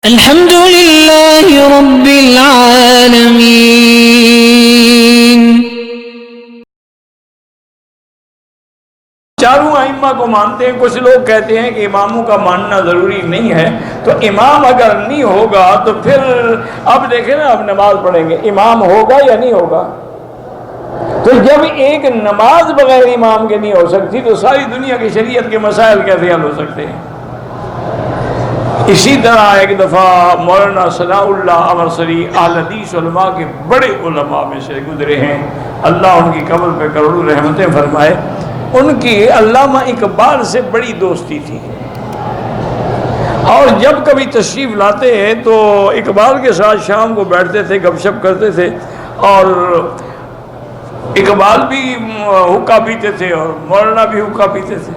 الحمد للہ رب العالمین۔ چاروں ائمہ کو مانتے ہیں۔ کچھ لوگ کہتے ہیں کہ اماموں کا ماننا ضروری نہیں ہے، تو امام اگر نہیں ہوگا تو پھر اب دیکھیں نا، اب نماز پڑھیں گے، امام ہوگا یا نہیں ہوگا؟ تو جب ایک نماز بغیر امام کے نہیں ہو سکتی تو ساری دنیا کی شریعت کے مسائل کیسے حل ہو سکتے ہیں؟ اسی طرح ایک دفعہ مولانا ثناء اللہ امرسری اہل حدیث علماء کے بڑے علماء میں سے گزرے ہیں، اللہ ان کی قبر پہ کروڑوں رحمتیں فرمائے۔ ان کی علامہ اقبال سے بڑی دوستی تھی، اور جب کبھی تشریف لاتے ہیں تو اقبال کے ساتھ شام کو بیٹھتے تھے، گپ شپ کرتے تھے، اور اقبال بھی حقہ پیتے تھے اور مولانا بھی حقہ پیتے تھے۔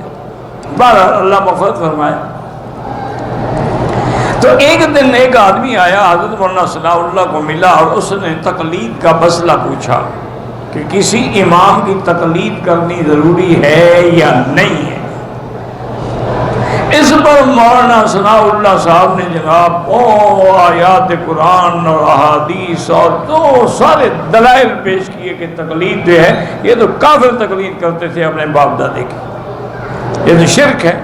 بہرحال اللہ مغفرت فرمائے۔ تو ایک دن ایک آدمی آیا، حضرت مولانا ثناء اللہ کو ملا، اور اس نے تقلید کا مسئلہ پوچھا کہ کسی امام کی تقلید کرنی ضروری ہے یا نہیں ہے۔ اس پر مولانا ثناء اللہ صاحب نے جناب آیات قرآن اور احادیث اور تو سارے دلائل پیش کیے کہ تقلید جو ہے یہ تو کافر تقلید کرتے تھے اپنے باپ دادے کی، یہ تو شرک ہے۔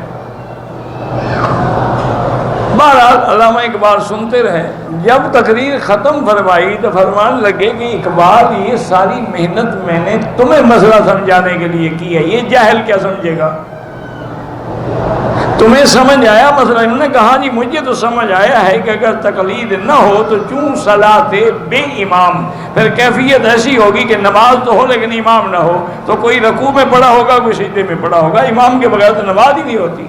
بہرحال علامہ اقبال سنتے رہے۔ جب تقریر ختم فرمائی تو فرمان لگے کہ اقبال یہ ساری محنت میں نے تمہیں مسئلہ سمجھانے کے لیے کی ہے، یہ جاہل کیا سمجھے گا؟ تمہیں سمجھ آیا مسئلہ؟ انہوں نے کہا جی مجھے تو سمجھ آیا ہے کہ اگر تقلید نہ ہو تو چون صلاۃ بے امام، پھر کیفیت ایسی ہوگی کہ نماز تو ہو لیکن امام نہ ہو، تو کوئی رکوع میں پڑا ہوگا، کوئی سجدے میں پڑا ہوگا، امام کے بغیر تو نماز ہی نہیں ہوتی۔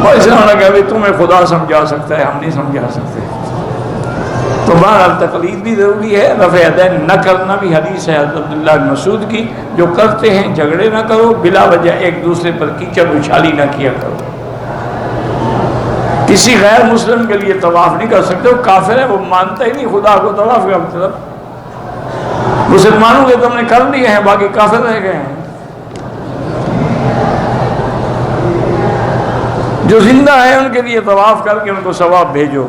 وہ اس نے کہا کہ تمہیں خدا سمجھا سکتا ہے، ہم نہیں سمجھا سکتے۔ تو بہرحال تقلید بھی ضروری ہے، رفع یدین نہ کرنا بھی حدیث ہے حضرت عبداللہ بن مسعود کی، جو کرتے ہیں جھگڑے نہ کرو، بلا وجہ ایک دوسرے پر کیچڑ اچھالی نہ کیا کرو۔ کسی غیر مسلم کے لیے طواف نہیں کر سکتے، وہ کافر ہے، وہ مانتا ہی نہیں خدا کو، طواف کا مطلب مسلمانوں کے تم نے کر لیے ہیں، باقی کافر رہ گئے ہیں۔ جو زندہ ہے ان کے لیے طواف کر کے ان کو ثواب بھیجو۔